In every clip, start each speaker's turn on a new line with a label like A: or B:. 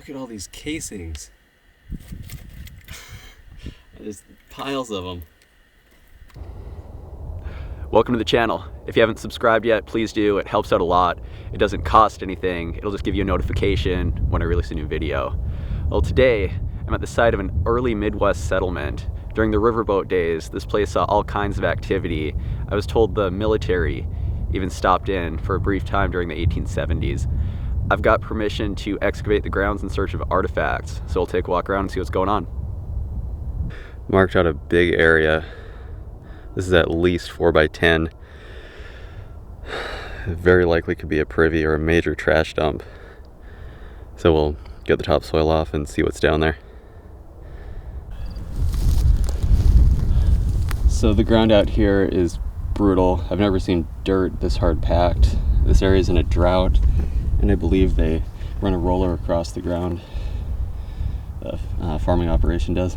A: Look at all these casings. There's piles of them.
B: Welcome to the channel. If you haven't subscribed yet, please do. It helps out a lot. It doesn't cost anything. It'll just give you a notification when I release a new video. Well, today I'm at the site of an early Midwest settlement. During the riverboat days, this place saw all kinds of activity. I was told the military even stopped in for a brief time during the 1870s. I've got permission to excavate the grounds in search of artifacts, so we'll take a walk around and see what's going on. Marked out a big area. This is at least 4 by 10. It very likely could be a privy or a major trash dump. So we'll get the topsoil off and see what's down there. So the ground out here is brutal. I've never seen dirt this hard packed. This area is in a drought, and I believe they run a roller across the ground. The farming operation does.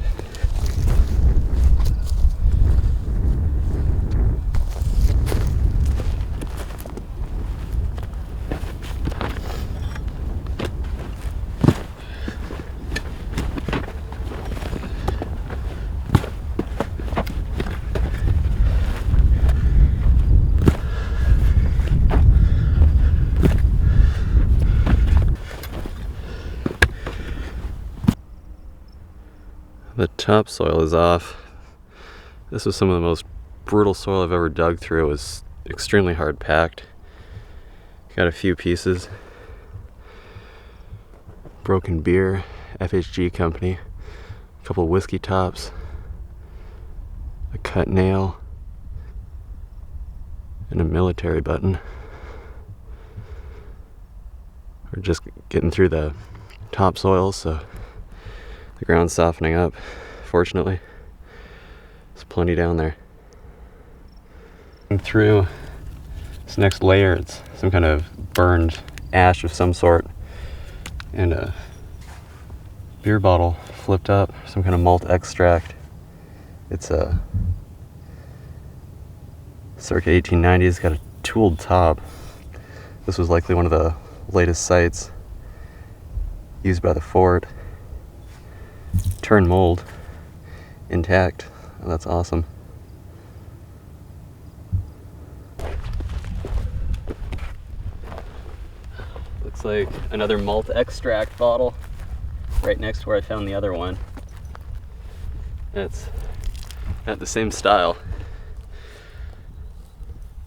B: The topsoil is off. This was some of the most brutal soil I've ever dug through. It was extremely hard packed. Got a few pieces. Broken beer, FHG company, a couple whiskey tops, a cut nail, and a military button. We're just getting through the topsoil, so the ground's softening up. Fortunately, there's plenty down there. And through this next layer, it's some kind of burned ash of some sort, and a beer bottle flipped up, some kind of malt extract. It's a circa 1890s, got a tooled top. This was likely one of the latest sites used by the fort. Turn mold intact. Oh, that's awesome. Looks like another malt extract bottle right next to where I found the other one. It's at the same style.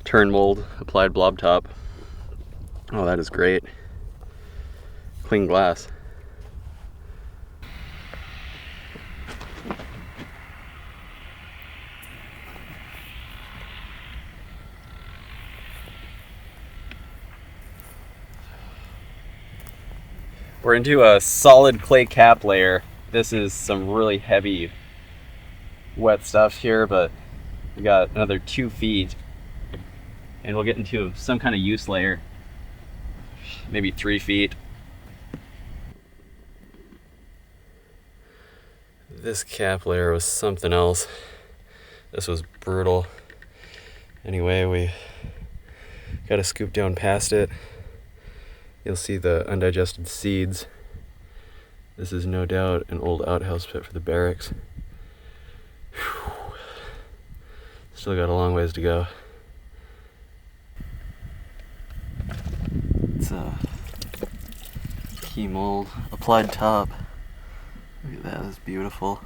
B: Turn mold, applied blob top. Oh, that is great. Clean glass. We're into a solid clay cap layer. This is some really heavy wet stuff here, but we got another 2 feet and we'll get into some kind of use layer, maybe 3 feet. This cap layer was something else. This was brutal. Anyway, we got to scoop down past it. You'll see the undigested seeds. This is no doubt an old outhouse pit for the barracks. Whew. Still got a long ways to go. It's a key mold, applied top. Look at that, that's beautiful.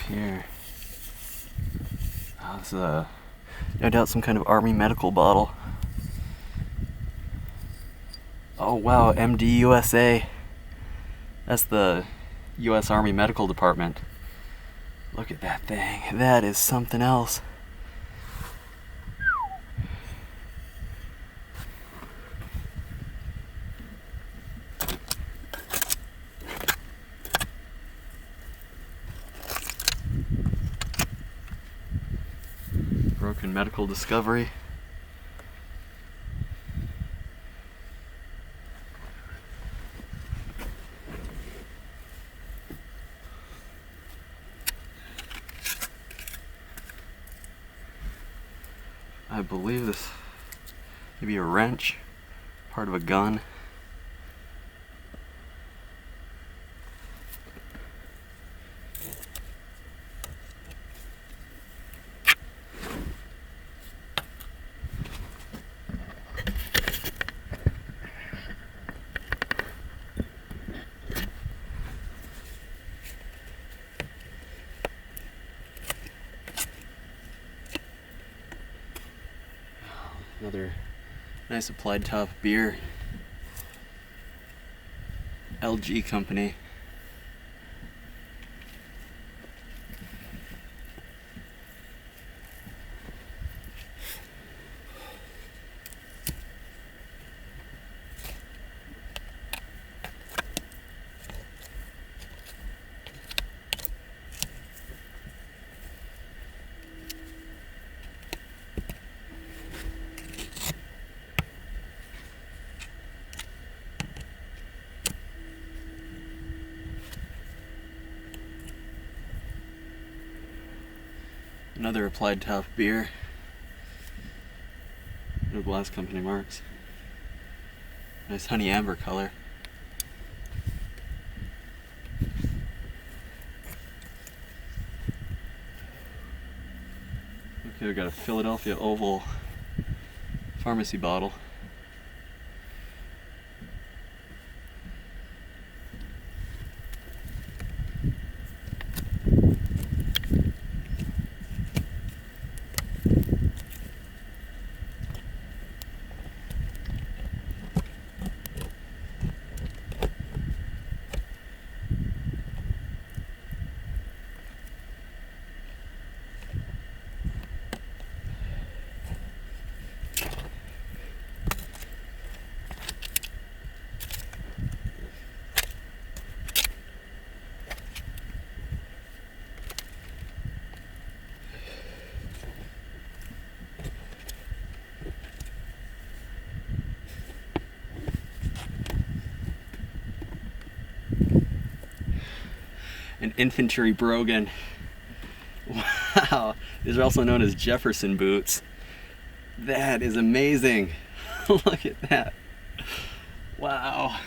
B: Here. Oh, this is no doubt some kind of army medical bottle. Oh wow, MD USA. That's the US Army Medical Department. Look at that thing. That is something else. Broken medical discovery. I believe this may be a wrench, part of a gun. Another nice applied top beer. LG company. Another applied top beer. No glass company marks. Nice honey amber color. Okay, we got a Philadelphia Oval pharmacy bottle. An infantry brogan. Wow, these are also known as Jefferson boots. That is amazing. Look at that. Wow.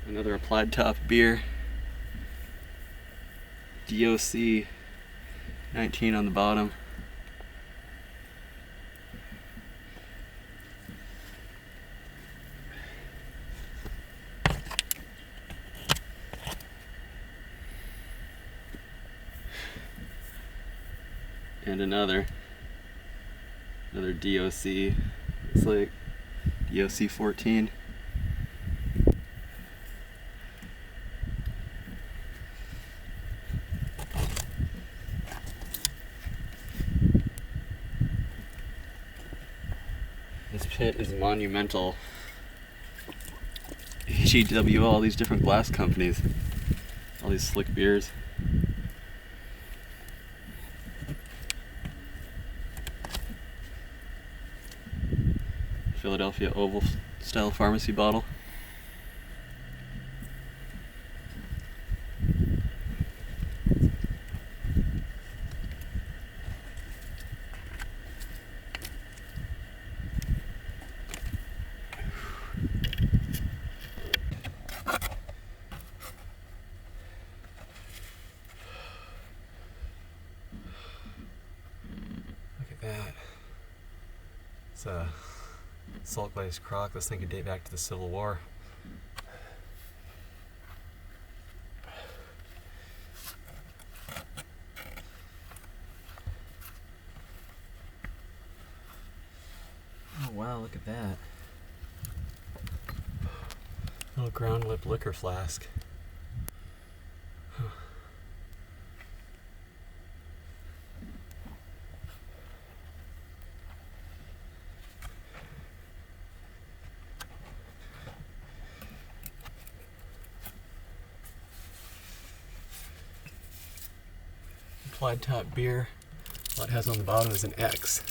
B: Another applied top beer. DOC 19 on the bottom. And another DOC. It's like DOC 14. This pit is monumental. HEW, all these different glass companies, all these slick beers. Philadelphia Oval style pharmacy bottle. Look at that. It's a salt glazed crock. This thing could date back to the Civil War. Oh wow, look at that. Little ground lip liquor flask. Huh. Applied top beer. All it has on the bottom is an X.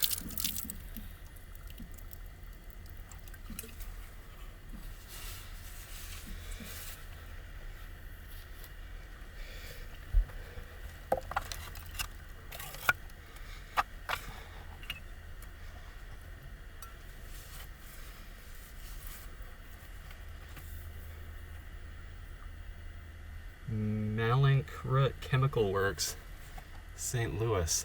A: Frank Root Chemical Works, St. Louis.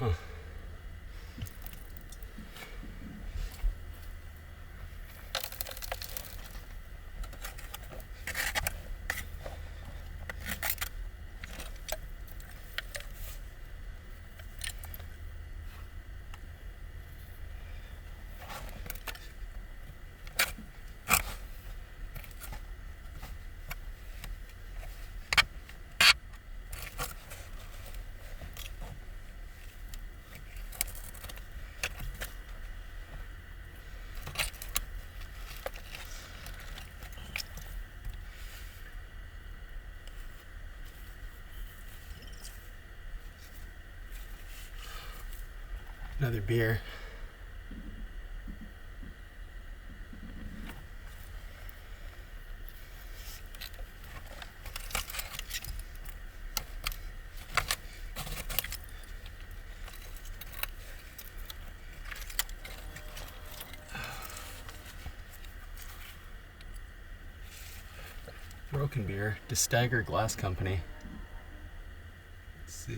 A: Huh. Another beer. Broken beer, DeStagger Glass Company. Let's see.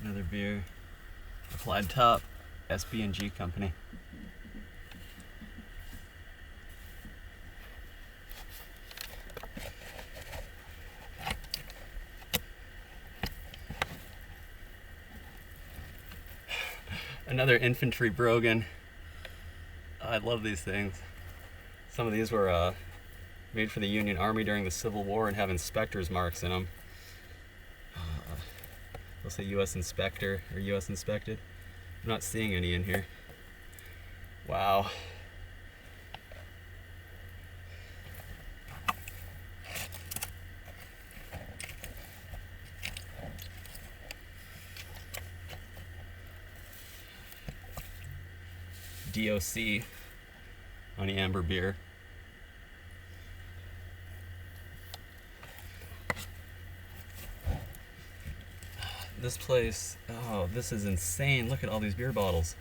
A: Another beer, Applied Top, SB&G Company. Another infantry Brogan. I love these things. Some of these were made for the Union Army during the Civil War and have inspector's marks in them. They'll say U.S. Inspector or U.S. Inspected. I'm not seeing any in here. Wow. DOC Honey Amber beer. This place, oh, this is insane. Look at all these beer bottles.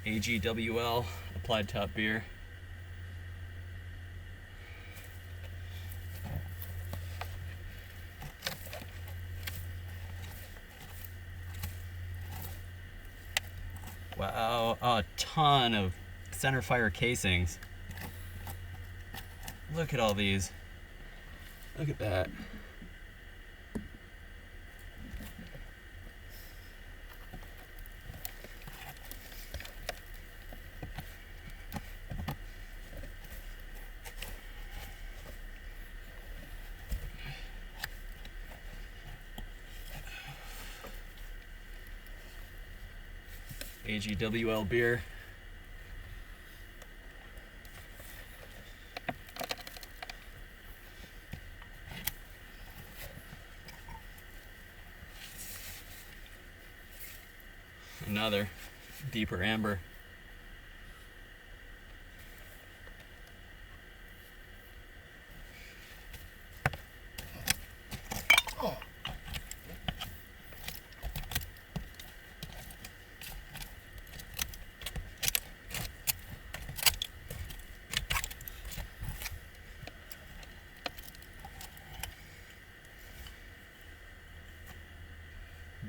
A: AGWL, Applied Top beer. Wow, a ton of center fire casings. Look at all these. Look at that. AGWL beer. Another deeper amber.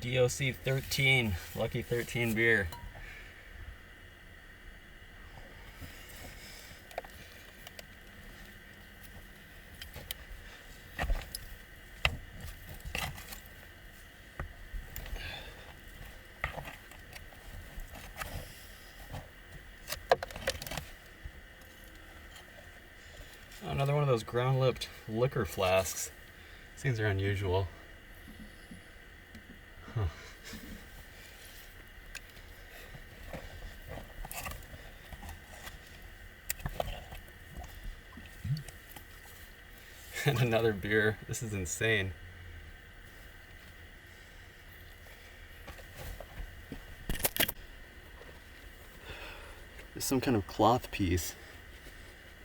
A: DOC 13, Lucky 13 beer. Another one of those ground-lipped liquor flasks. These things are unusual. Huh. And another beer. This is insane. There's some kind of cloth piece.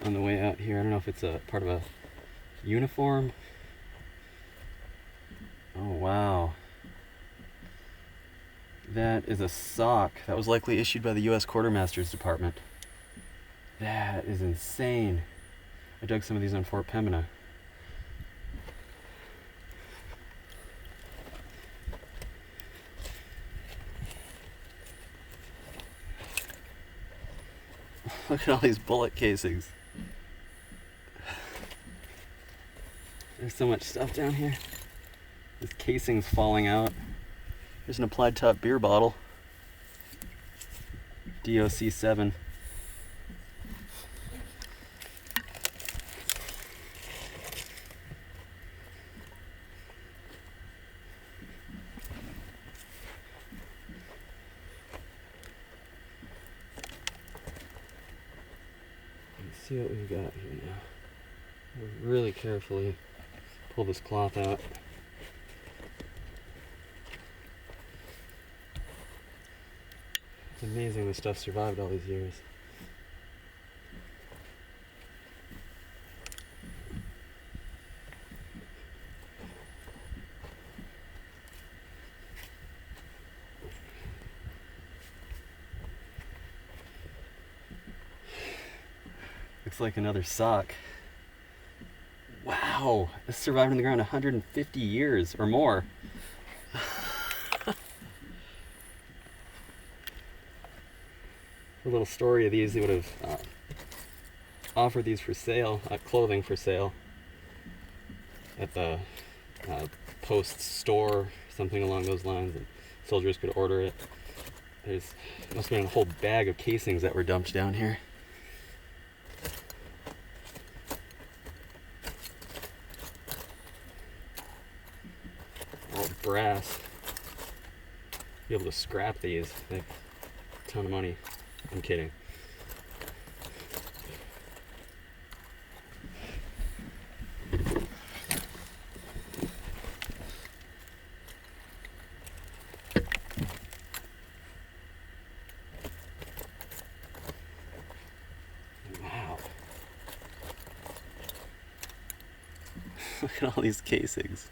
A: on the way out here. I don't know if it's a part of a uniform. Oh wow. That is a sock. That was likely issued by the U.S. Quartermaster's Department. That is insane. I dug some of these on Fort Pembina. Look at all these bullet casings. There's so much stuff down here. This casing's falling out. Here's an applied top beer bottle. DOC7. Let's see what we've got here now. We'll really carefully pull this cloth out. It's amazing this stuff survived all these years. Looks like another sock. Wow, this survived in the ground 150 years or more. A little story of these, they would have offered these for sale, clothing for sale, at the post store, something along those lines, and soldiers could order it. There's must have been a whole bag of casings that were dumped down here. All brass. Be able to scrap these, like a ton of money. I'm kidding. Wow. Look at all these casings.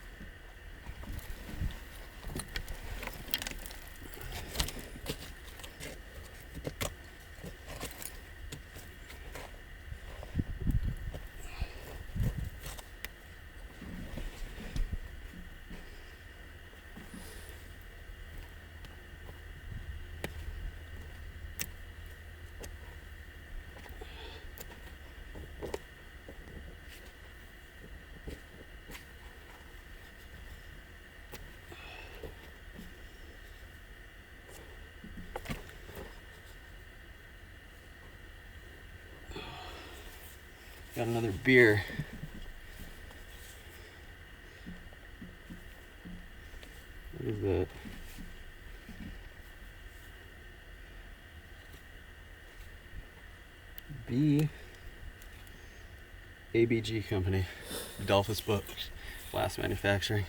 A: Got another beer. What is that? ABG Company, Adolphus Books, Glass Manufacturing.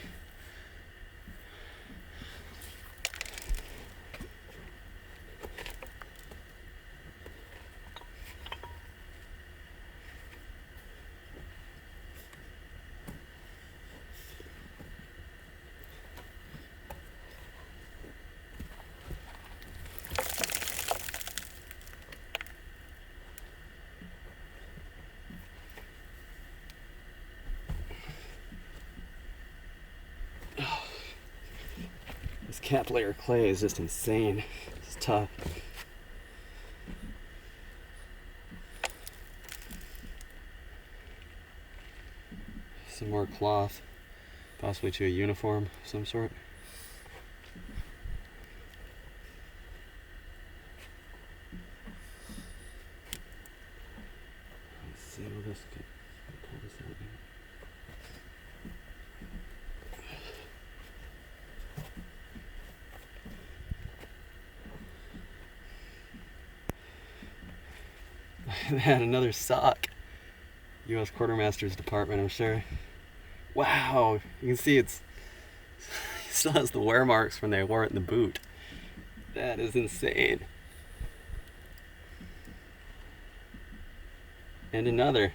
A: This cap layer clay is just insane. It's tough. Some more cloth, possibly to a uniform of some sort. Let's see how this can pull this out here. Man, another sock. U.S. Quartermaster's Department, I'm sure. Wow, you can see it still has the wear marks when they wore it in the boot. That is insane. And another.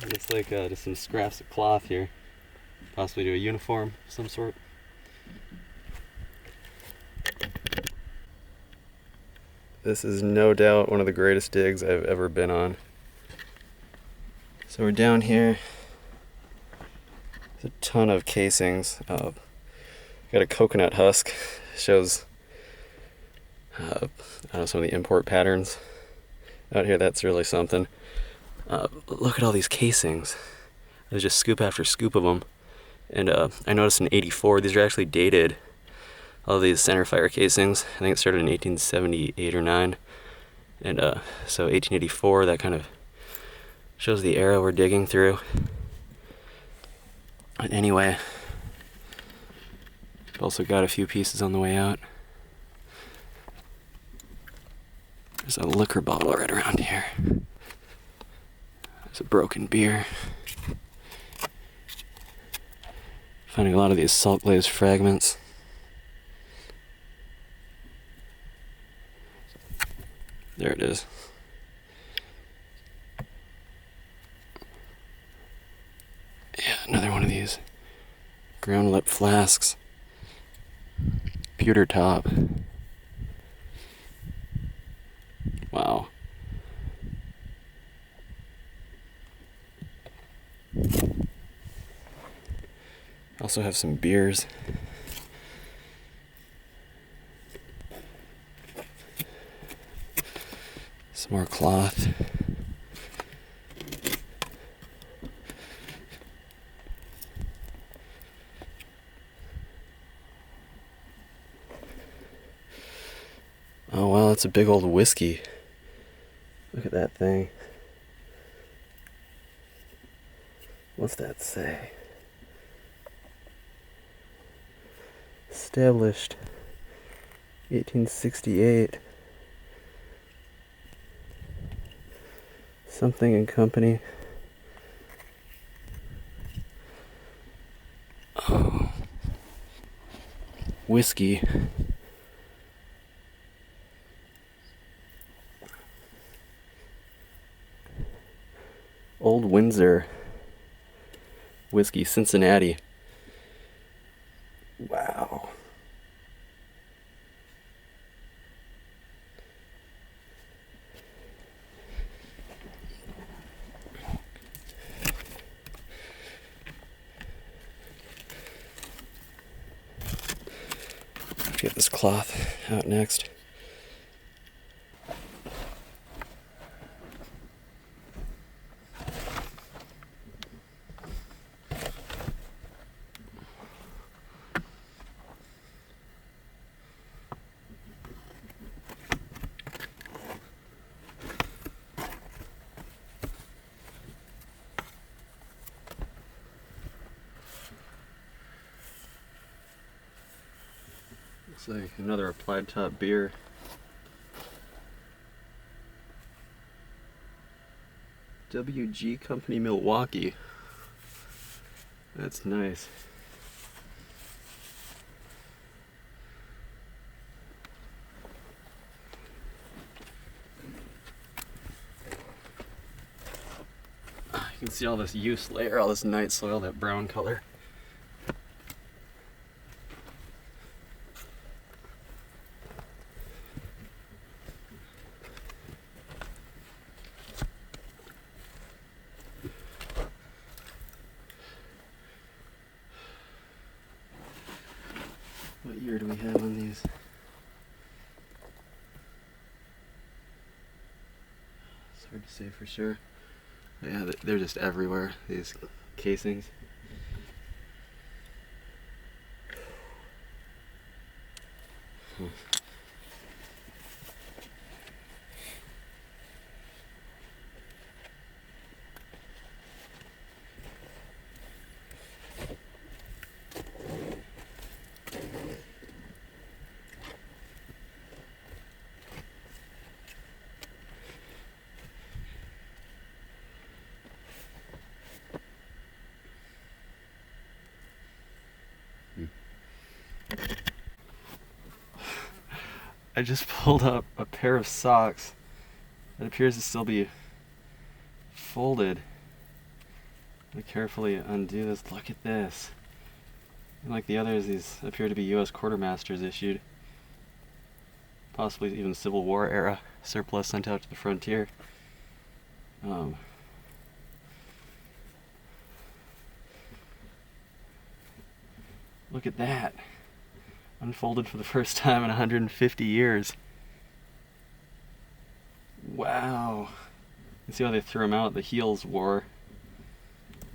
A: Looks like just some scraps of cloth here. Possibly to a uniform of some sort. This is no doubt one of the greatest digs I've ever been on. So we're down here. There's a ton of casings. Got a coconut husk. Shows I don't know, some of the import patterns out here. That's really something. Look at all these casings. There's just scoop after scoop of them. And I noticed in '84, these are actually dated. All these center fire casings. I think it started in 1878 or 9. And so 1884, that kind of shows the era we're digging through. But anyway, I've also got a few pieces on the way out. There's a liquor bottle right around here. There's a broken beer. Finding a lot of these salt glazed fragments. There it is. Yeah, another one of these ground lip flasks. Pewter top. Wow. Also have some beers. Some more cloth. Oh wow, that's a big old whiskey. Look at that thing. What's that say? Established 1868. Something and Company. Oh. Whiskey. Old Windsor. Whiskey, Cincinnati. Wow. Get this cloth out next. Looks like another applied top beer. WG Company Milwaukee. That's nice. You can see all this use layer, all this night soil, that brown color. What year do we have on these? It's hard to say for sure. Yeah, they're just everywhere, these casings. I just pulled up a pair of socks that appears to still be folded. I'm gonna carefully undo this. Look at this. And like the others, these appear to be U.S. quartermasters issued. Possibly even Civil War era surplus sent out to the frontier. Look at that. Unfolded for the first time in 150 years. Wow. You see how they threw them out? The heels wore.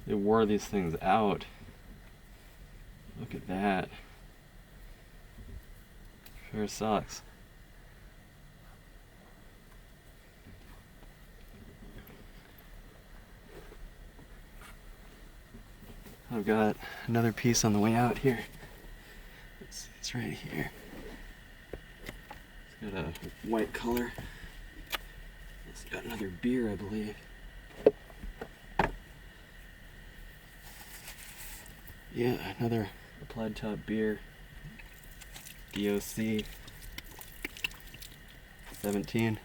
A: They wore these things out. Look at that. Pair of socks. I've got another piece on the way out here. It's right here. It's got a white color. It's got another beer, I believe. Yeah, another applied top beer. DOC 17.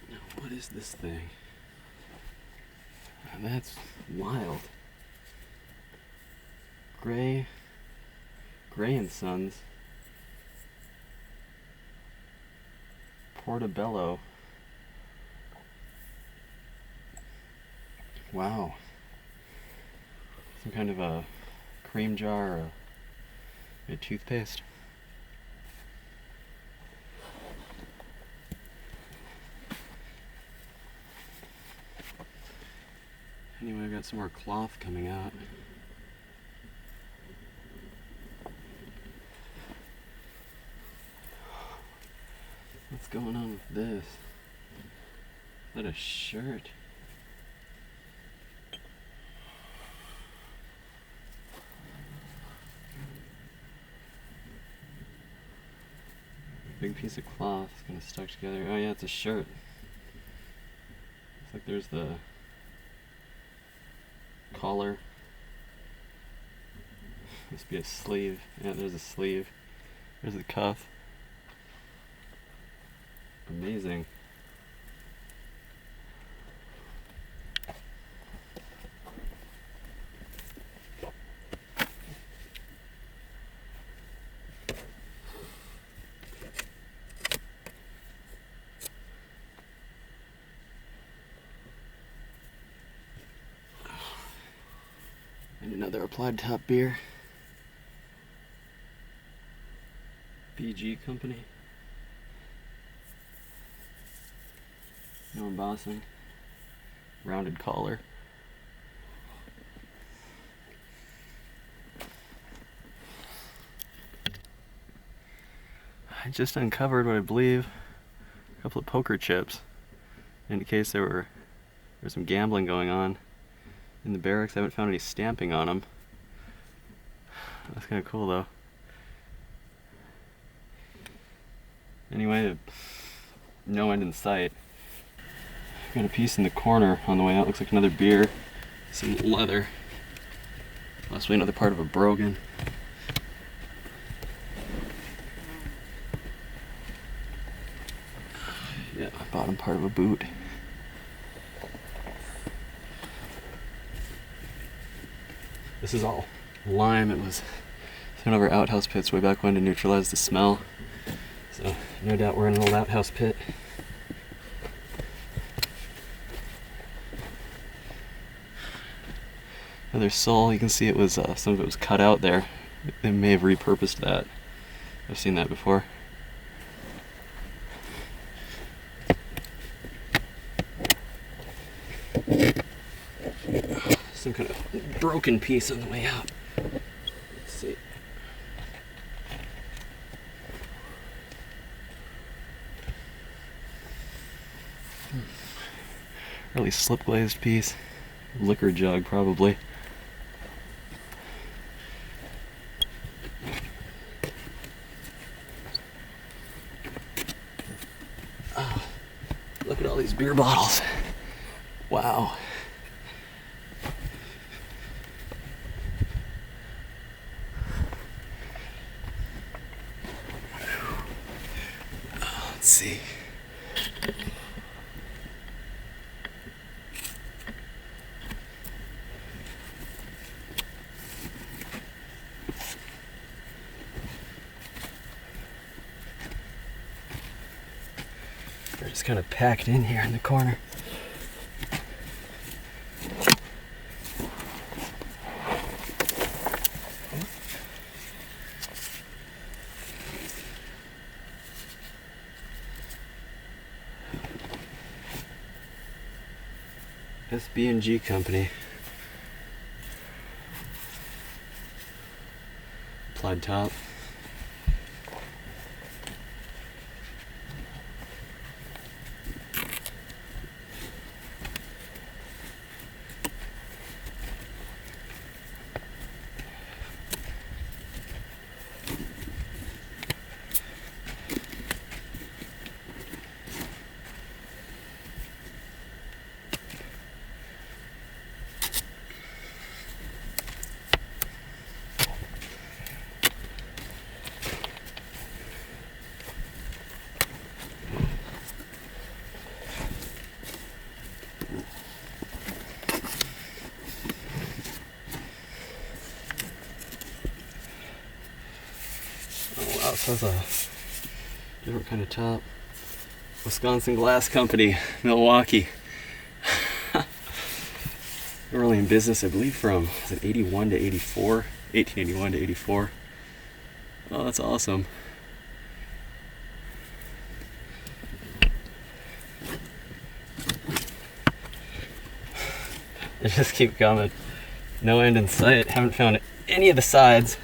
A: Now, what is this thing? That's wild. Gray and Sons. Portobello. Wow. Some kind of a cream jar or a toothpaste. Anyway, I've got some more cloth coming out. What's going on with this? Is that a shirt? Big piece of cloth is kind of stuck together. Oh yeah, it's a shirt. Looks like there's the collar. Must be a sleeve. Yeah, there's a sleeve. There's the cuff. Amazing. And another applied top beer. BG Company. No embossing. Rounded collar. I just uncovered what I believe a couple of poker chips. In case there was some gambling going on in the barracks. I haven't found any stamping on them. That's kind of cool though. Anyway, no end in sight. Got a piece in the corner on the way out. Looks like another beer. Some leather. Possibly another part of a brogan. Yeah, bottom part of a boot. This is all lime. It was thrown over outhouse pits way back when to neutralize the smell. So no doubt we're in an old outhouse pit. Another sole. You can see it was some of it was cut out there. They may have repurposed that. I've seen that before. Some kind of broken piece on the way out. Let's see. Really slip glazed piece. Liquor jug probably. beer bottles. Wow. Let's see. They're just kind of packed in here in the corner. SB&G Company. Applied top. Oh wow, so that's a different kind of top. Wisconsin Glass Company, Milwaukee. They were only in business, I believe, from, is it 81 to 84? 1881 to 84. Oh, that's awesome. They just keep coming. No end in sight. Haven't found any of the sides.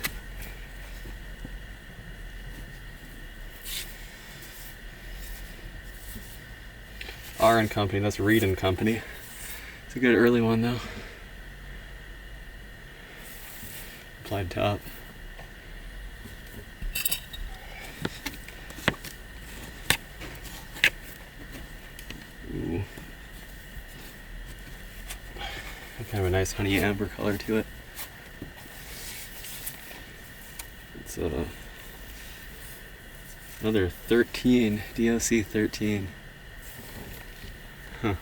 A: R and Company, that's Reed and Company. It's a good early one though. Applied top. Ooh. Kind of a nice honey amber color to it. It's another 13, DOC 13. Huh.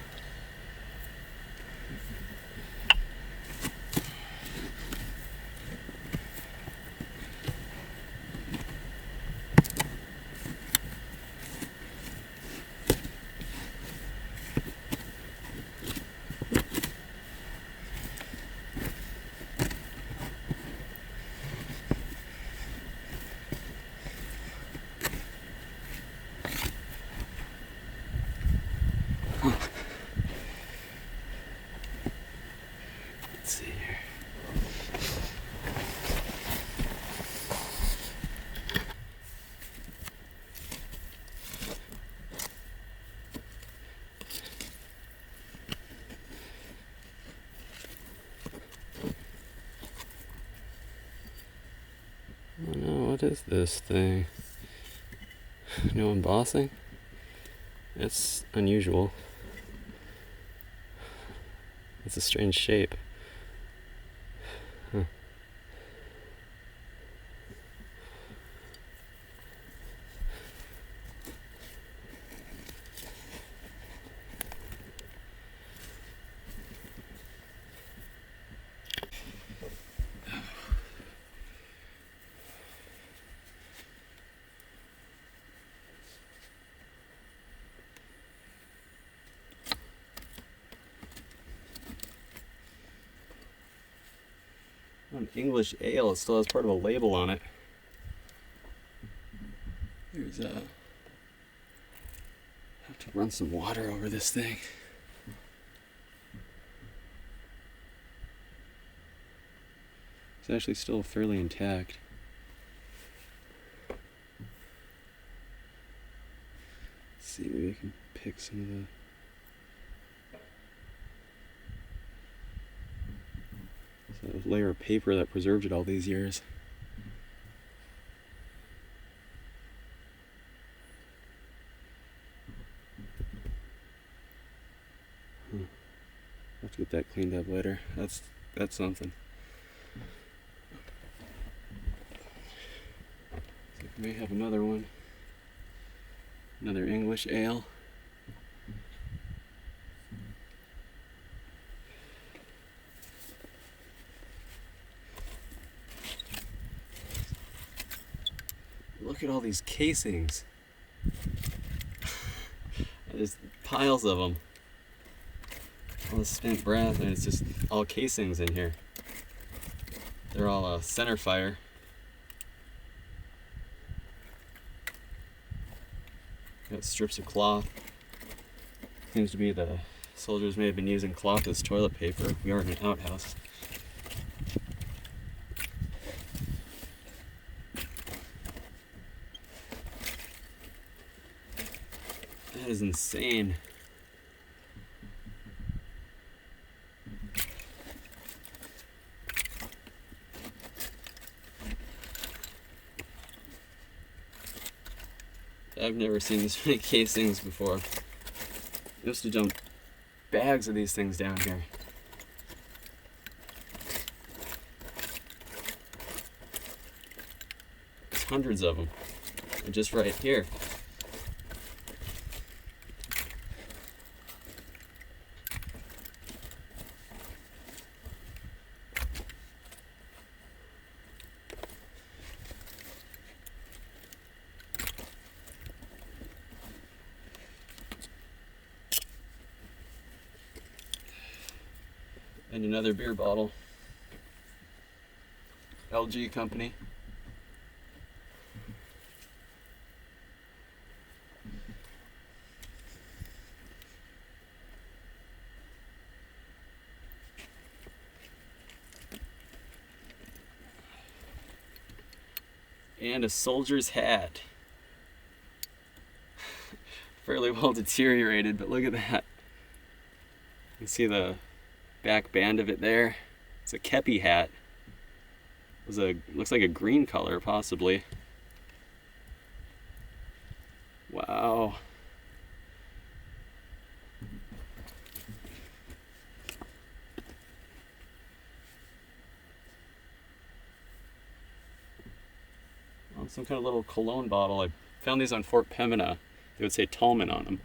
A: Let's see here. Oh no, what is this thing? No embossing? It's unusual. It's a strange shape. Huh. An English ale, it still has part of a label on it. There's a... have to run some water over this thing. It's actually still fairly intact. Let's see, maybe I can pick some of the... a layer of paper that preserved it all these years. get that cleaned up later. That's something. So we may have another one. Another English ale. Look at all these casings. There's piles of them. All the spent brass, and it's just all casings in here. They're all center fire. Got strips of cloth. Seems to be the soldiers may have been using cloth as toilet paper. We are in an outhouse. That is insane. I've never seen this many casings before. I used to dump bags of these things down here. There's hundreds of them. They're just right here. And another beer bottle. LG company. And a soldier's hat. Fairly well deteriorated, but look at that. You can see the back band of it there. It's a kepi hat. Looks like a green color, possibly. Wow. Well, some kind of little cologne bottle. I found these on Fort Pembina. They would say Tallman on them.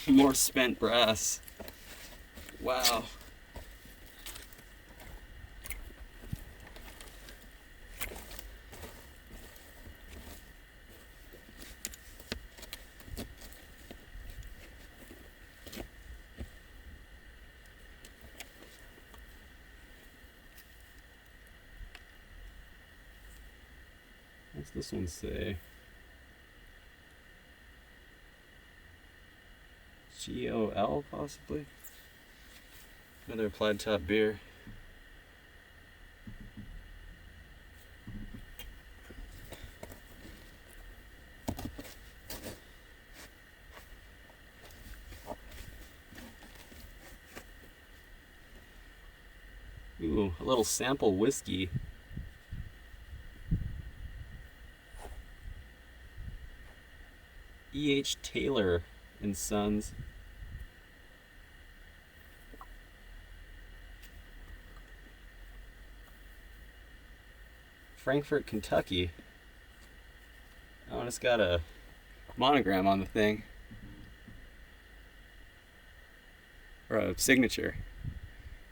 A: More spent brass. Wow. What's this one say? GOL, possibly? Another plaid top beer. Ooh, a little sample whiskey. E.H. Taylor and Sons. Frankfort, Kentucky. Oh, and it's got a monogram on the thing. Or a signature.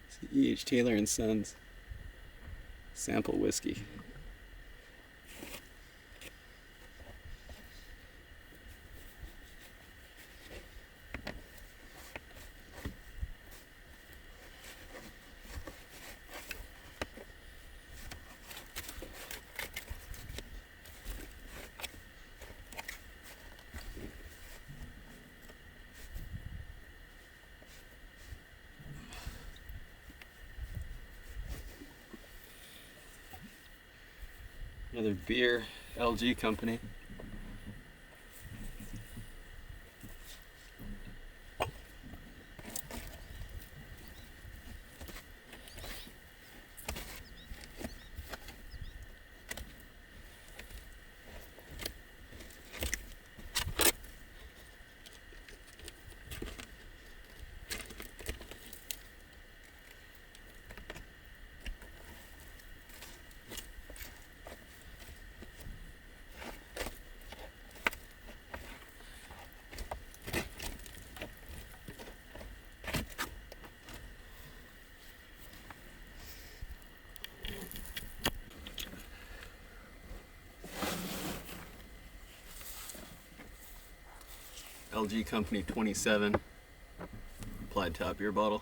A: It's E.H. Taylor and Sons. Sample whiskey. Another beer, LG company. LG Company 27 applied top beer bottle.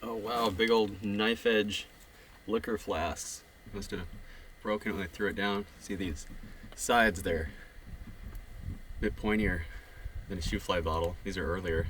A: Oh wow, big old knife edge liquor flasks. Must have broken it when I threw it down. See these sides there? A bit pointier than a shoe fly bottle. These are earlier.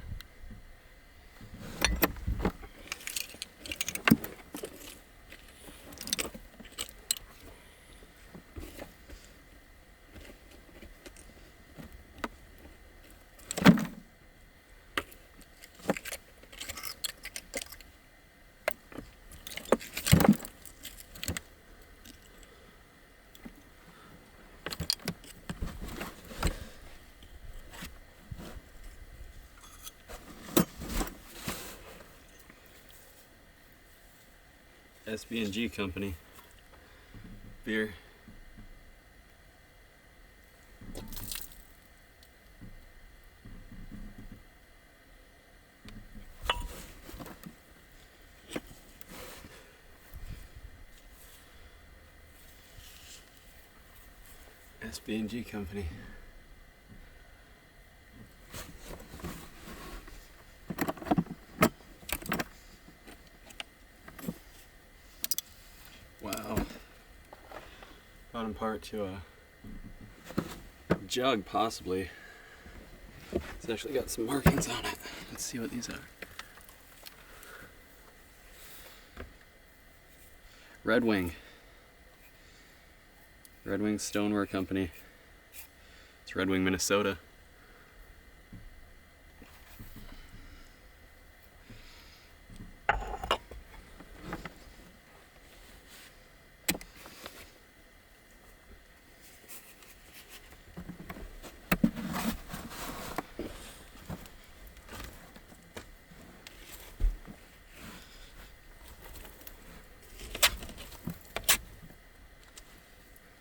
A: SB&G Company beer. SB&G Company. Wow. Bottom part to a jug, possibly. It's actually got some markings on it. Let's see what these are. Red Wing. Red Wing Stoneware Company. It's Red Wing, Minnesota.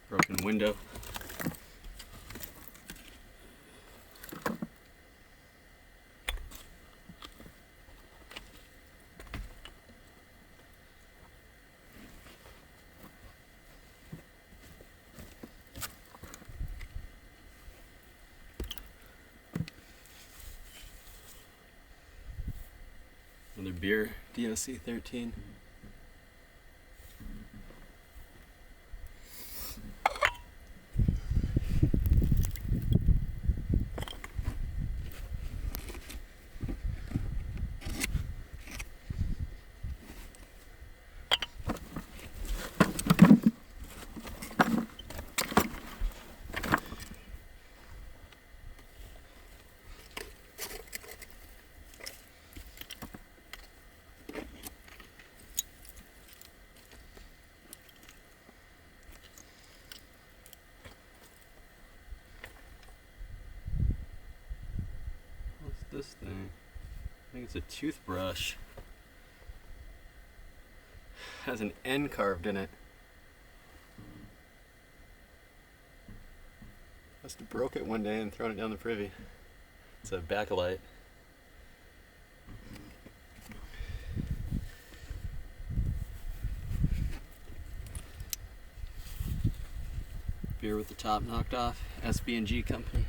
A: Broken window. Another beer, DOC 13. This thing, I think it's a toothbrush. Has an N carved in it. Must have broke it one day and thrown it down the privy. It's a bakelite. Beer with the top knocked off. SB&G Company.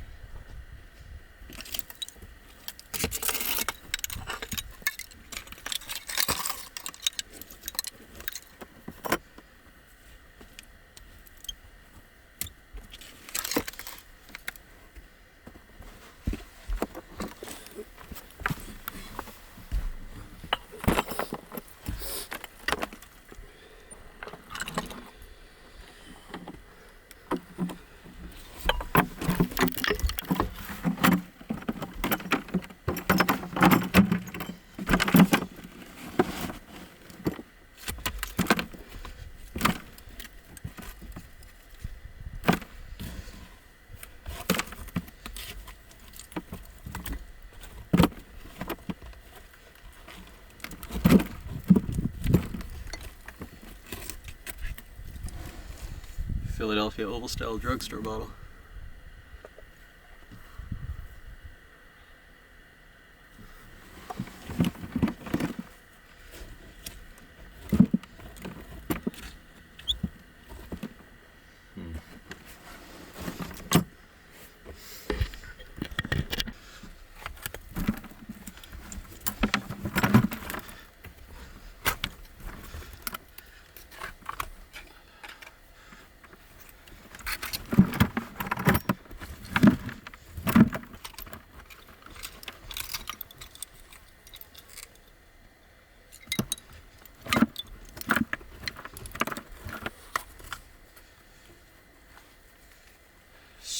A: Philadelphia oval style drugstore bottle.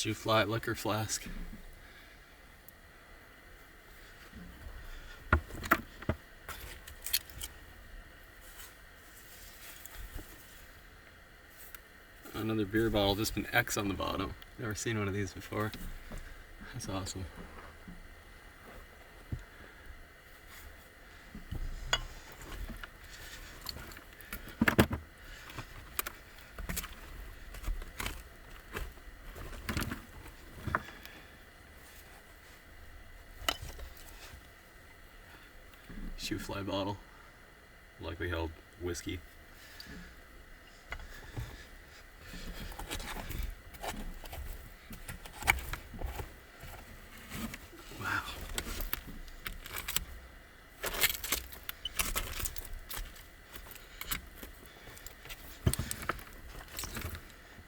A: Shoe fly liquor flask. Another beer bottle, just an X on the bottom. Never seen one of these before. That's awesome. Shoe fly bottle, likely held whiskey. Wow.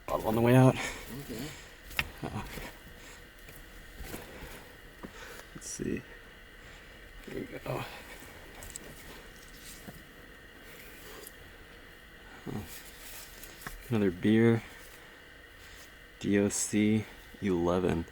A: Bottle on the way out.
C: Okay.
A: Let's see. Here we go. Another beer. DOC 11.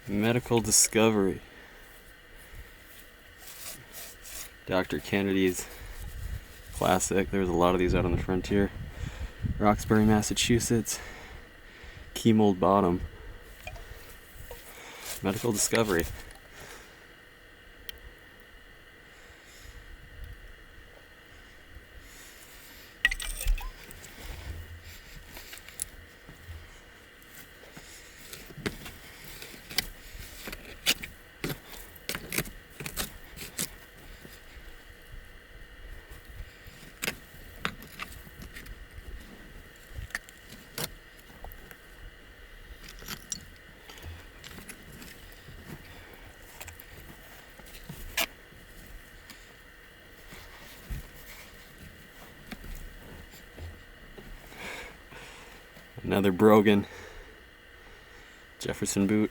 A: Medical Discovery. Dr. Kennedy's classic. There's a lot of these out on the frontier. Roxbury, Massachusetts. Key mold bottom. Medical Discovery. Another Brogan Jefferson boot.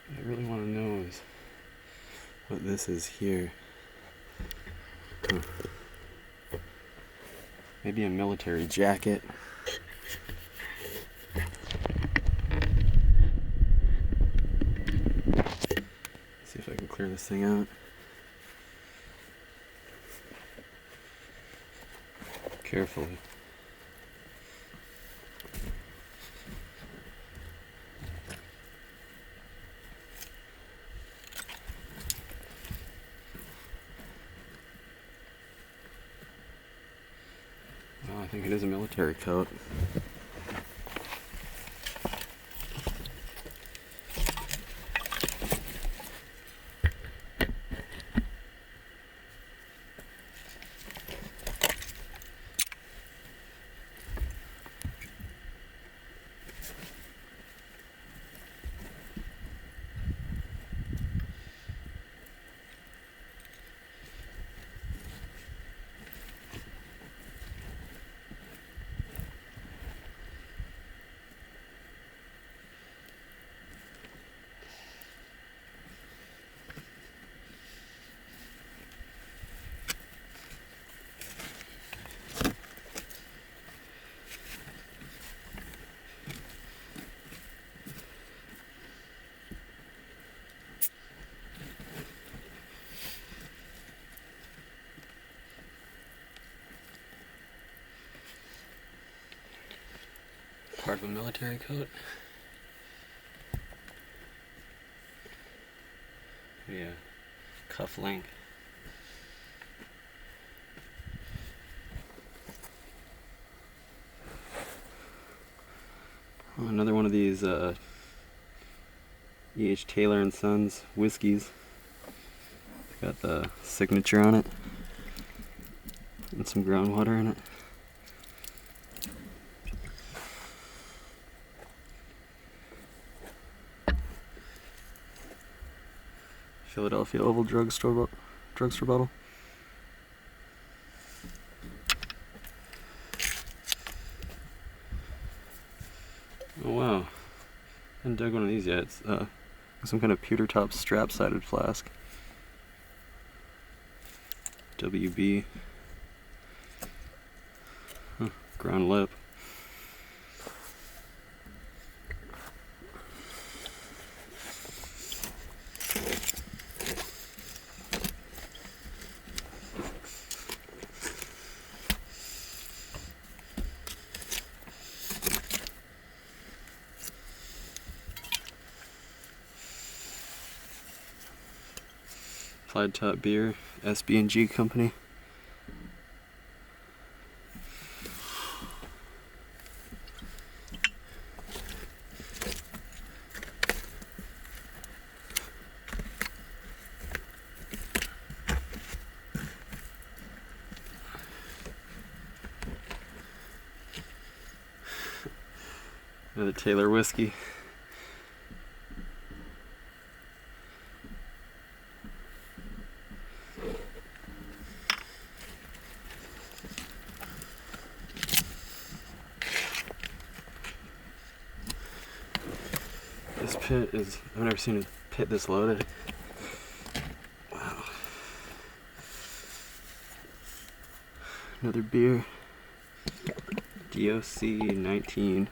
A: What I really want to know is what this is here. Maybe a military jacket. See if I can clear this thing out. Carefully. Oh, I think it is a military coat. Part of a military coat. Yeah, cuff link. Oh, another one of these E.H. Taylor and Sons whiskeys. It's got the signature on it and some groundwater in it. Philadelphia Oval drugstore bottle. Oh wow, I haven't dug one of these yet. It's some kind of pewter top strap-sided flask. WB. Huh, ground lip. Applied Top Beer, SB&G Company. Another Taylor whiskey. This pit is, I've never seen a pit this loaded. Wow. Another beer. DOC 19.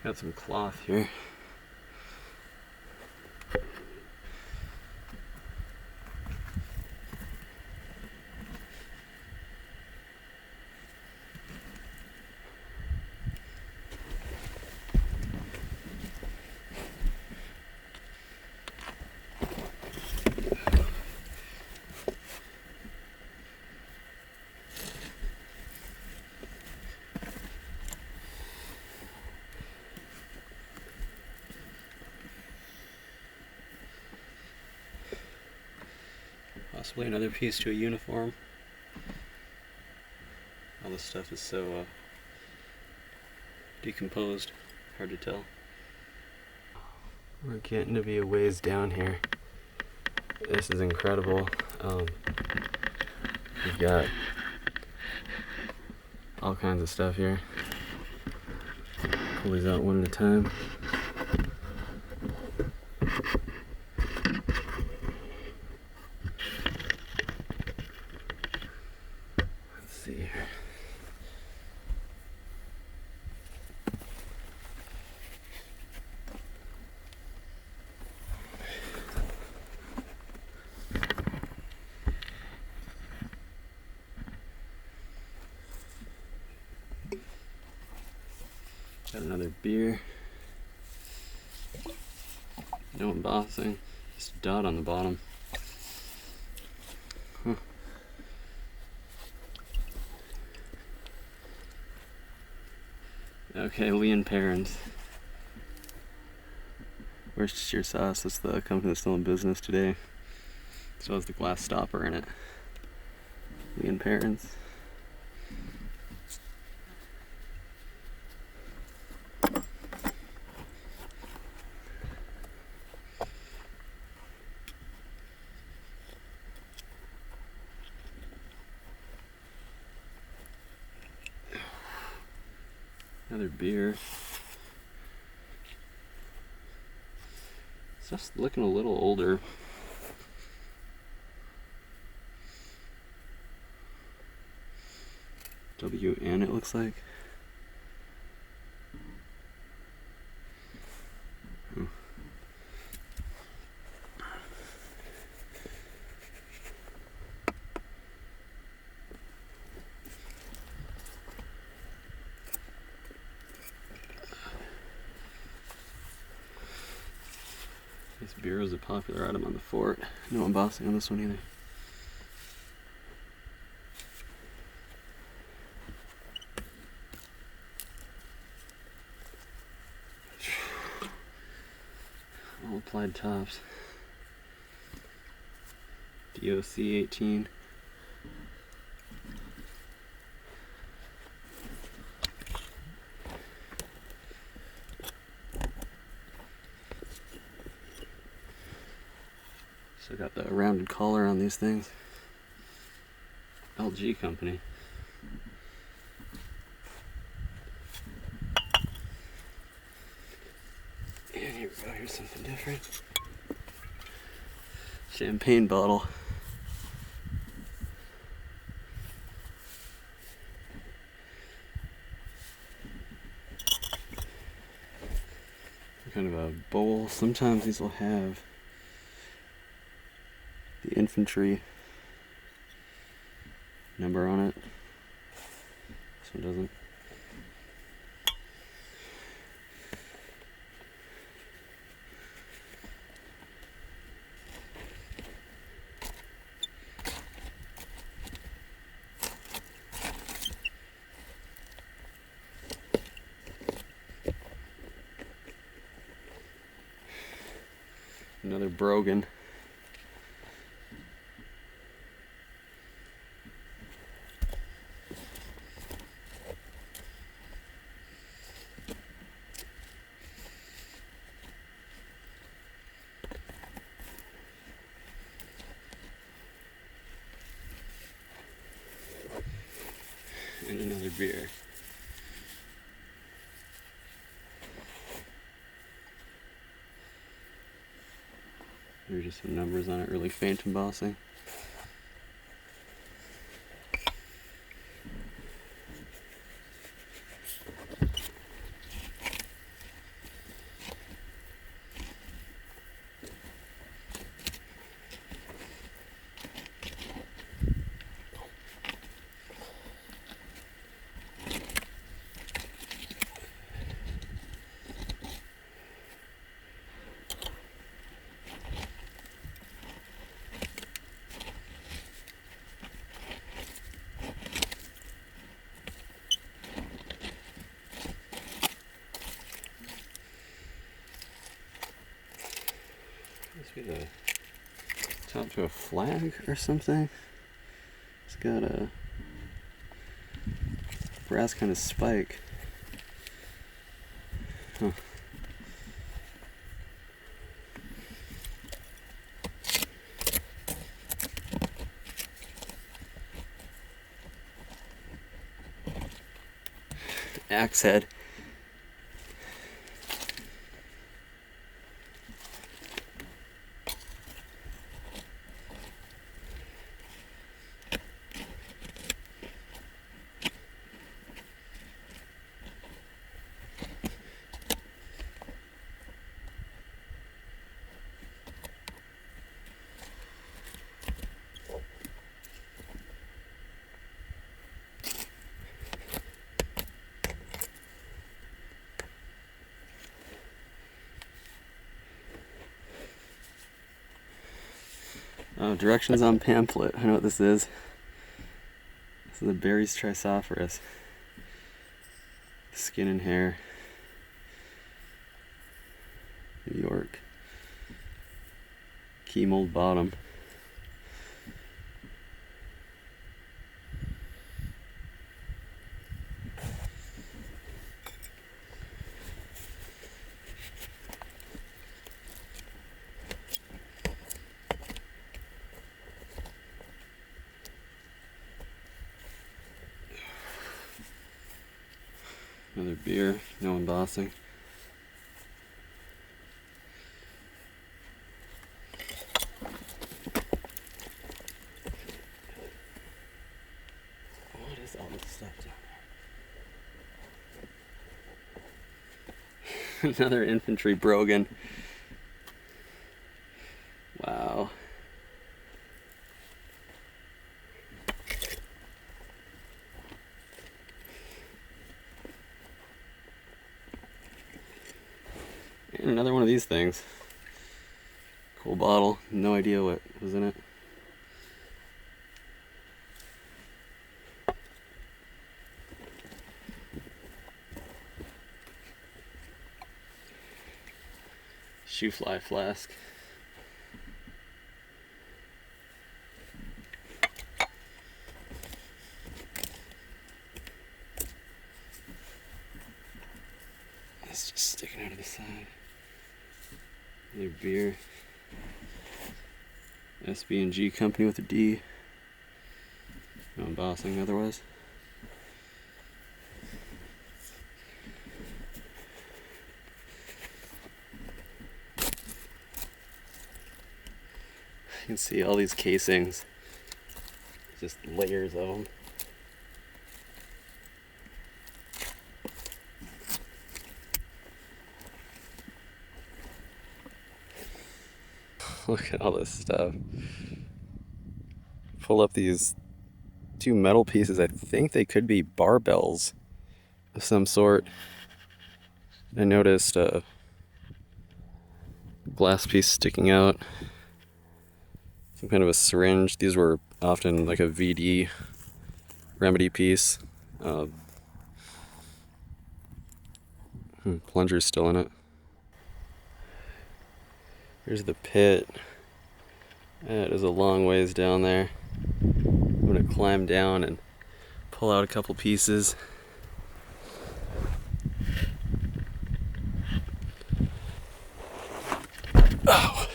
A: Got some cloth here. Possibly another piece to a uniform. All this stuff is so decomposed, hard to tell. We're getting to be a ways down here. This is incredible. We've got all kinds of stuff here. Pull these out one at a time. See here. Got another beer. No embossing, just a dot on the bottom. Huh. Okay, Lee and Perrins. Worcestershire sauce, that's the company that's still in business today. So has the glass stopper in it. Lee and Perrins. Another beer. It's just looking a little older. WN it looks like. This beer is a popular item on the fort. No embossing on this one either. All applied tops. DOC 18. So got the rounded collar on these things. LG company. And here we go, here's something different. Champagne bottle. Kind of a bowl. Sometimes these will have the infantry number on it. This one doesn't. Another Brogan. And another beer. There's just some numbers on it, really faint embossing. Must be the top to a flag or something. It's got a brass kind of spike. Huh. Axe head. Oh, directions on pamphlet. I know what this is. This is the Berries Trisophorus. Skin and hair. New York. Key mold bottom. Another beer, no embossing. What is all this stuff down there? Another infantry Brogan. Wow. And another one of these things. Cool bottle. No idea what was in it. Shoe fly flask. It's just sticking out of the side. Another beer. SB&G company with a D. No embossing otherwise. You can see all these casings, just layers of them. Look at all this stuff. Pull up these two metal pieces. I think they could be barbells of some sort. I noticed a glass piece sticking out. Some kind of a syringe. These were often like a VD remedy piece. Plunger's still in it. Here's the pit. It is a long ways down there. I'm gonna climb down and pull out a couple pieces. Oh.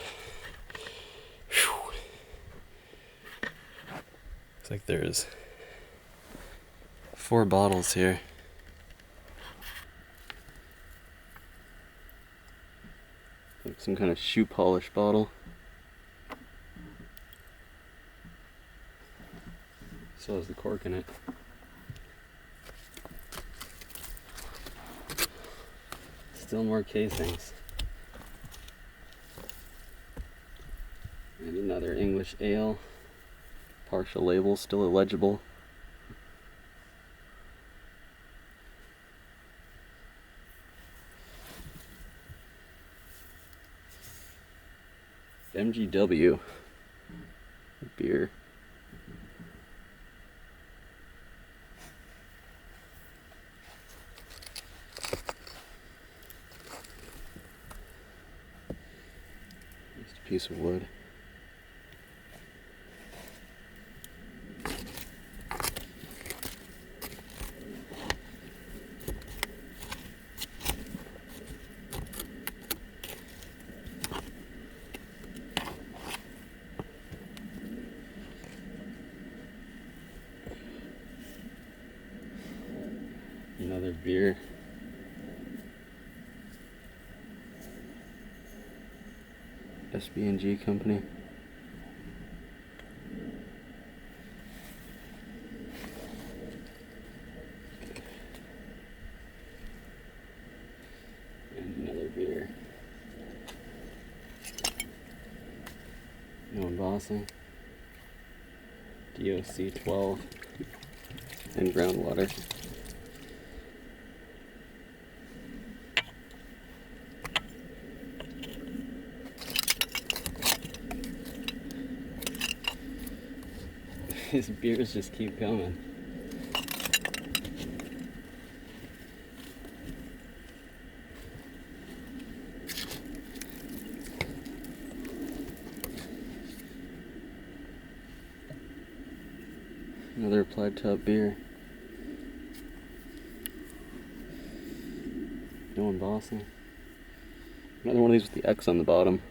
A: Whew. Looks like there's 4 bottles here. Like some kind of shoe polish bottle. Still has the cork in it. Still more casings. And another English ale. Partial label, still illegible. MGW beer. Just a piece of wood. Another beer. SB&G company. And another beer. No embossing. DOC 12 and groundwater. These beers just keep coming. Another applied top beer. No embossing. Another one of these with the X on the bottom.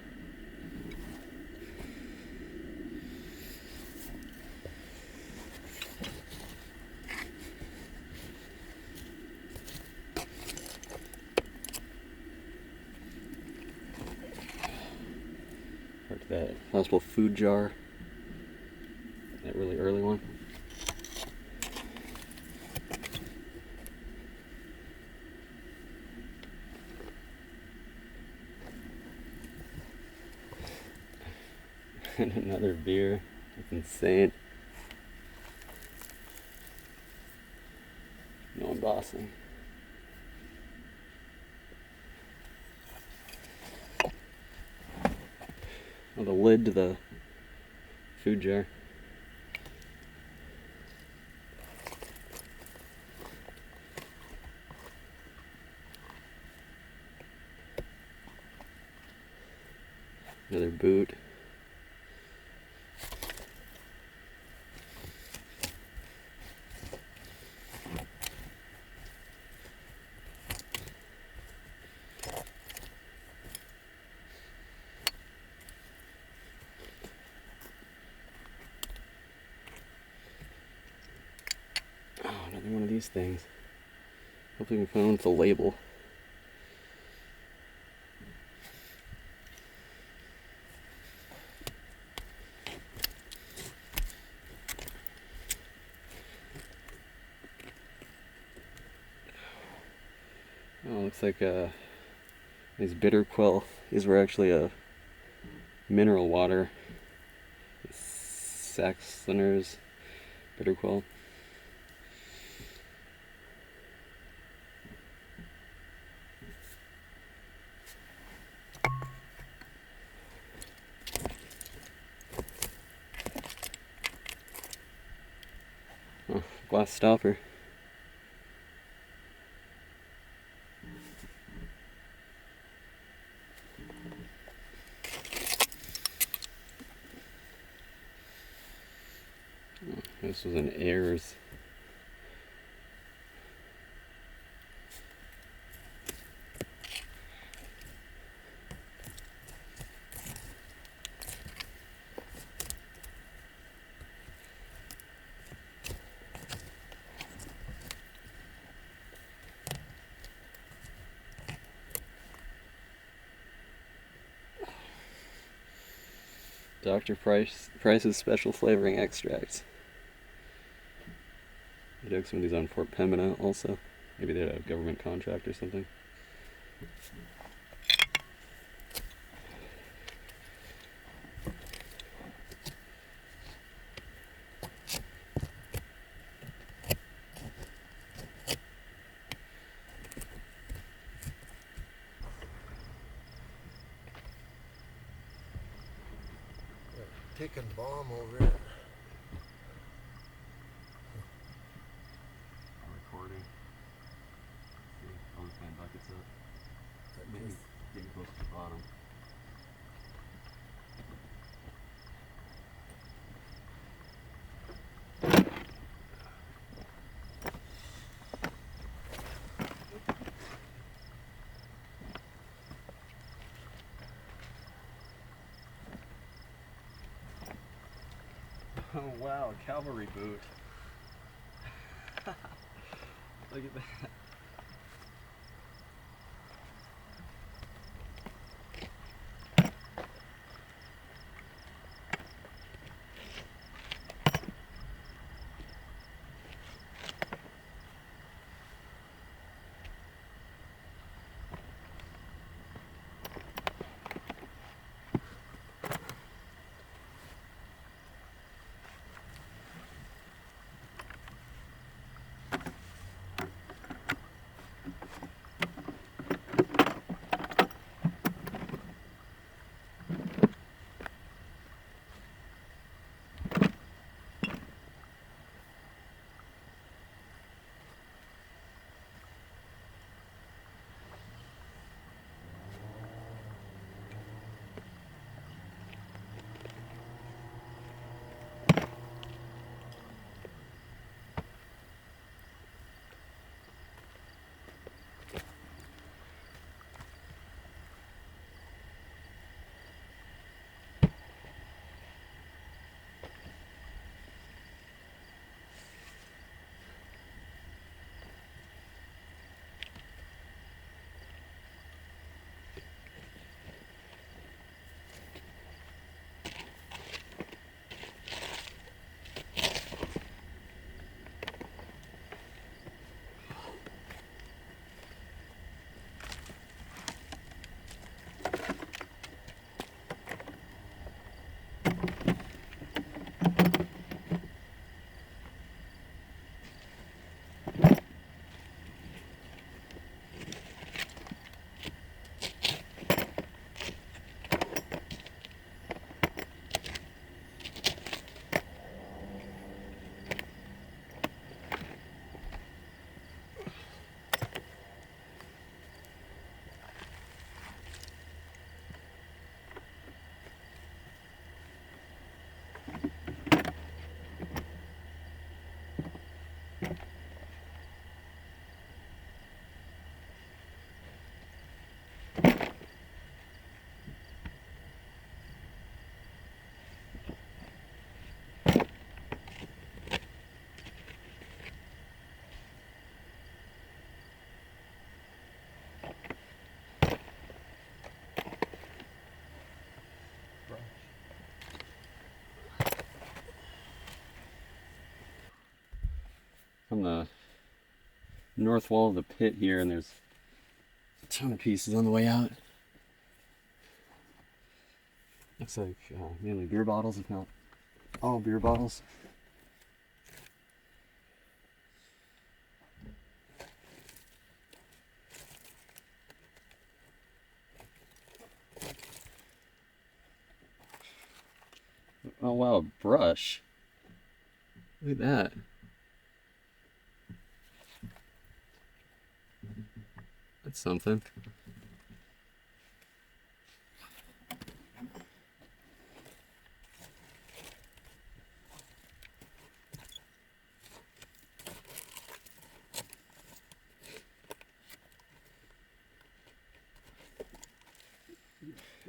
A: That possible food jar, that really early one. And another beer. That's insane. No embossing. Oh, the lid to the food jar. Another boot. these things. Hopefully we can find one with a label. Oh, looks like these bitter quill. These were actually mineral water. Saxoner's bitter quill. Oh, glass stopper. This was an Ayers. Dr. Price's special flavoring extracts. They dug some of these on Fort Pembina also. Maybe they had a government contract or something.
C: Ticking bomb over it.
A: Recording. See, all the fan buckets up. Maybe getting close to the bottom. Oh wow, a cavalry boot. Look at that. on the north wall of the pit here, and there's a ton of pieces on the way out. Looks like mainly beer bottles, if not all beer bottles. Oh wow, a brush. Look at that. That's something.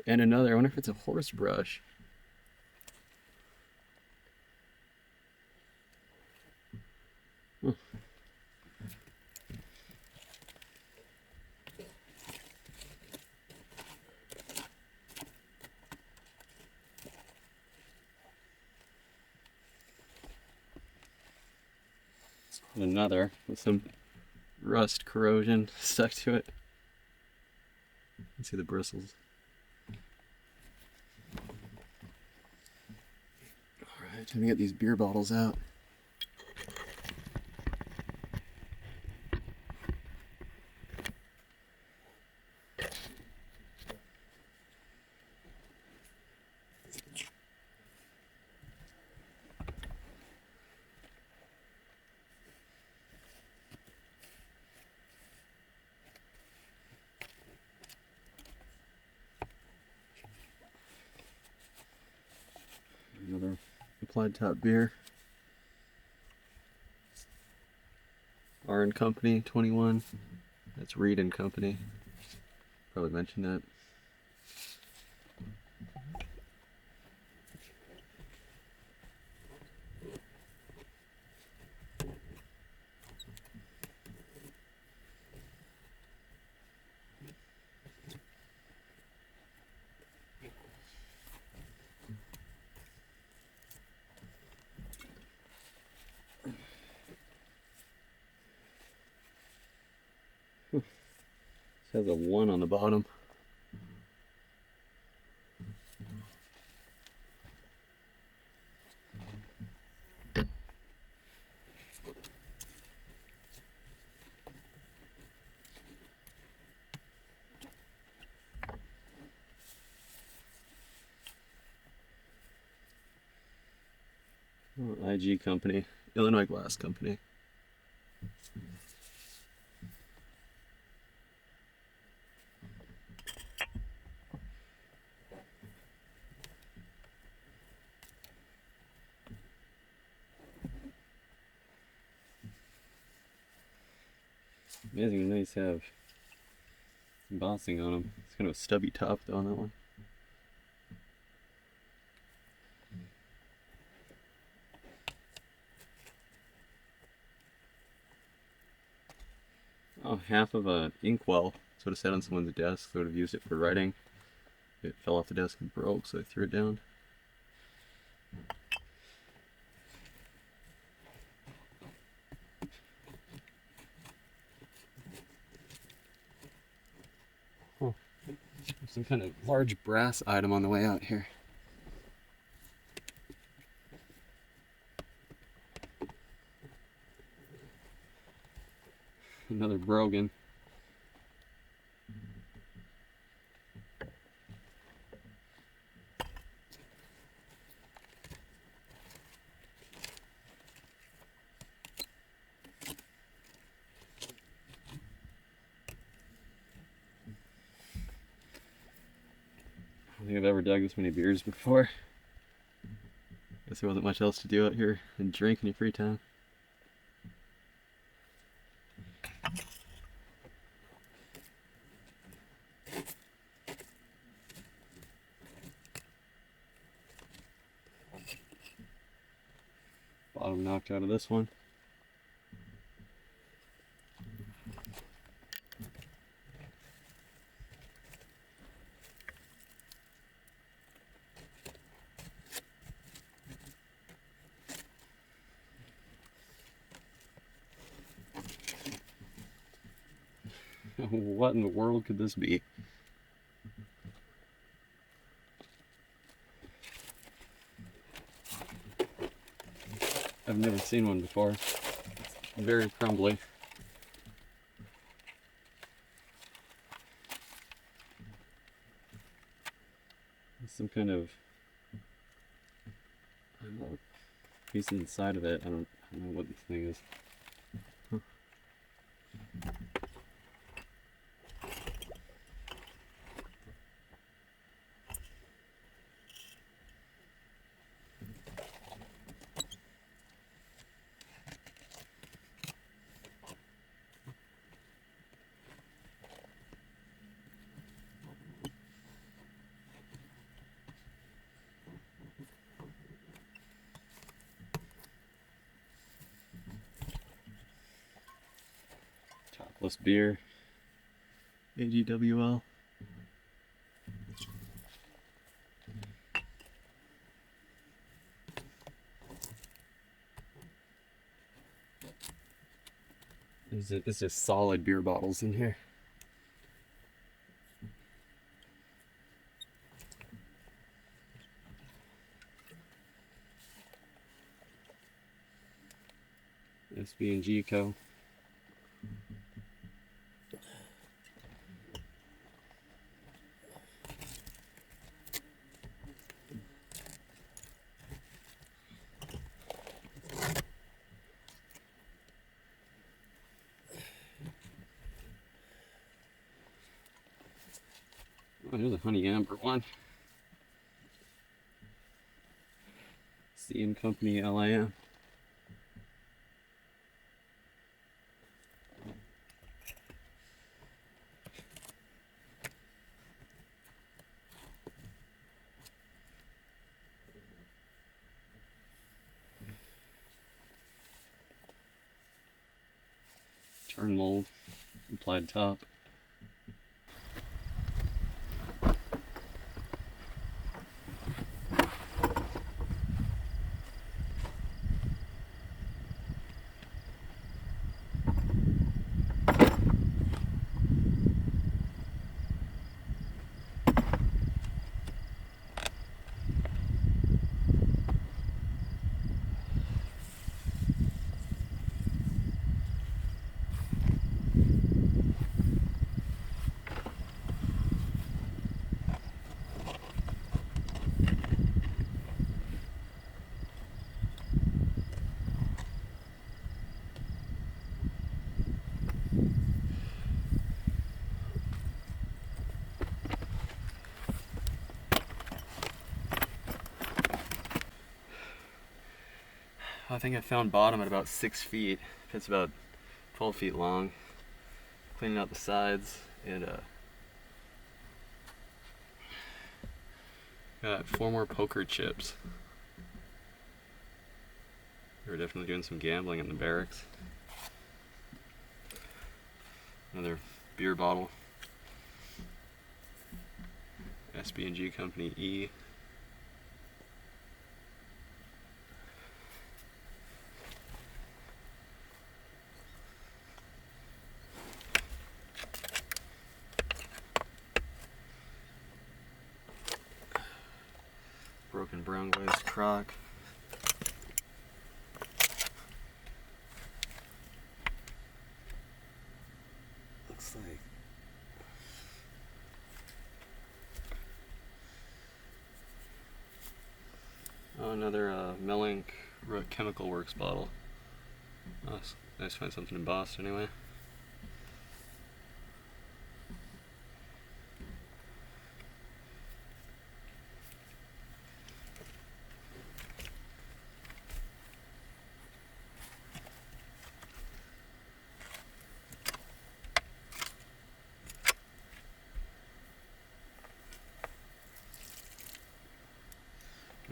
A: And another, I wonder if it's a horse brush. Huh. And another with some rust corrosion stuck to it. You can see the bristles. Alright, time to get these beer bottles out. Another applied top beer. R and Company 21. That's Reed and Company. Probably mentioned that. This has a 1 on the bottom. Oh, IG Company, Illinois Glass Company. Amazing nice have embossing on them. It's kind of a stubby top though on that one. Oh, half of a inkwell. That's what it said on someone's desk. They would have used it for writing. It fell off the desk and broke, so I threw it down. Oh, some kind of large brass item on the way out here. Another brogan. I don't think I've ever dug this many beers before. Guess there wasn't much else to do out here and drink in your free time. Bottom knocked out of this one. What in the world could this be? I've never seen one before. It's very crumbly. Some kind of, I don't know, piece inside of it. I don't know what this thing is. Topless beer. AGWL. It's just solid beer bottles in here. SB&G Co. Oh, there's a honey amber one. C & Company LIM. Turn mold, applied top. I think I found bottom at about 6 feet. It's about 12 feet long. Cleaning out the sides and got 4 more poker chips. We're definitely doing some gambling in the barracks. Another beer bottle. SB&G Company E. Broken brown glazed crock. Looks like another Mellink Chemical Works bottle. Oh, nice to find something embossed anyway.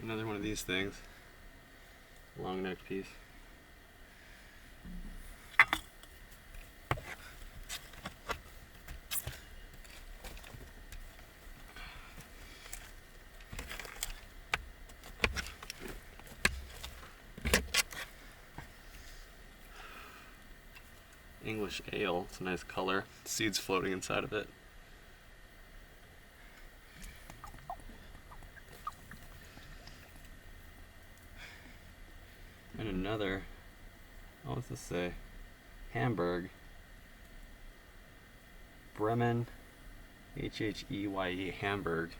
A: Another one of these things. Long neck piece. English ale. It's a nice color. Seeds floating inside of it. And another, oh, what's this say? Hamburg. Bremen, H-H-E-Y-E, Hamburg.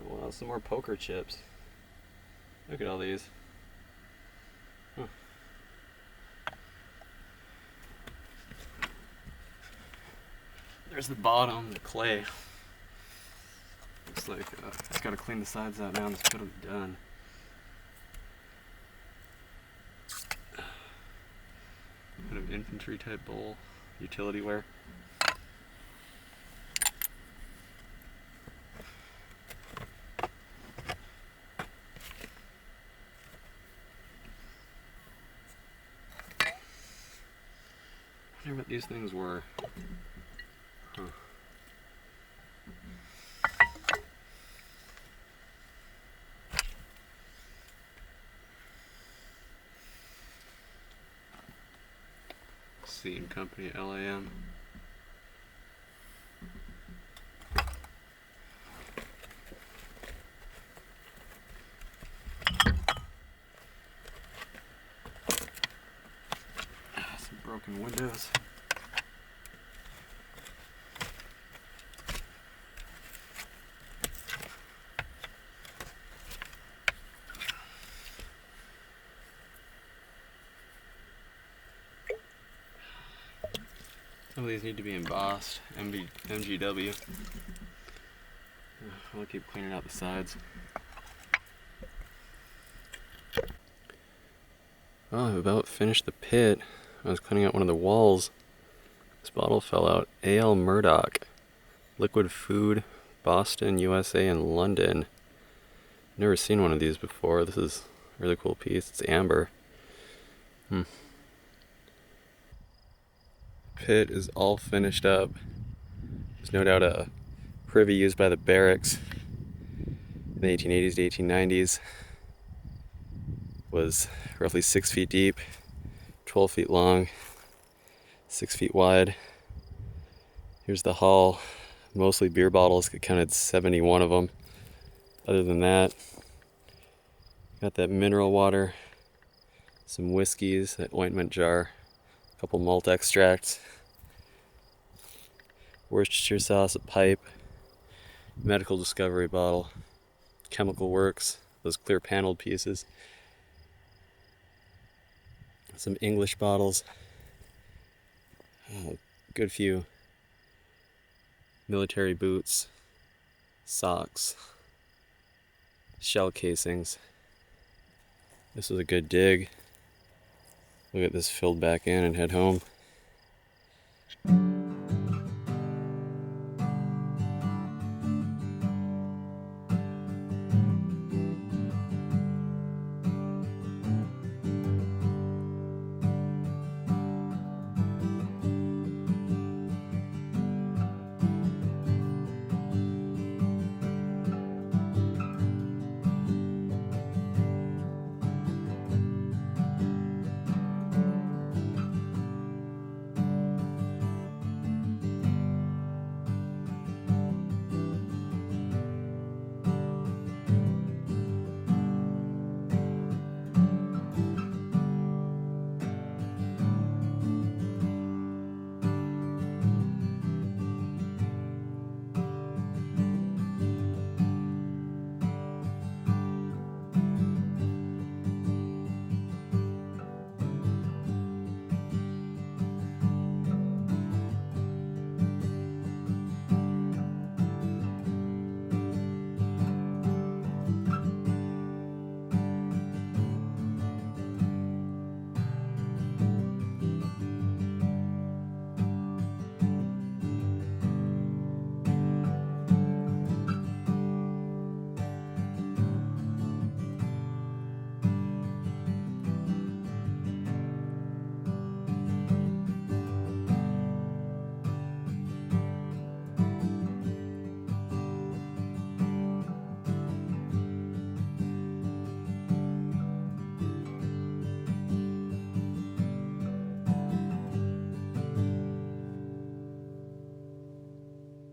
A: Wow, some more poker chips. Look at all these. Huh. There's the bottom, the clay. Looks like just gotta clean the sides out now and just put them done. Kind of infantry type bowl, utility ware. I wonder what these things were. Huh. Seed and Company, LAM. Some broken windows. Some of these need to be embossed, MGW. I'll keep cleaning out the sides. Oh, I've about finished the pit. I was cleaning out one of the walls. This bottle fell out. A.L. Murdoch. Liquid Food, Boston, USA, and London. Never seen one of these before. This is a really cool piece. It's amber. Pit is all finished up. There's no doubt a privy used by the barracks in the 1880s to 1890s. Was roughly 6 feet deep, 12 feet long, 6 feet wide. Here's the hull, mostly beer bottles. I counted 71 of them. Other than that, got that mineral water, some whiskeys, that ointment jar, a couple malt extracts, Worcestershire sauce, a pipe, medical discovery bottle, chemical works, those clear paneled pieces, some English bottles, a good few military boots, socks, shell casings. This was a good dig. We'll get this filled back in and head home.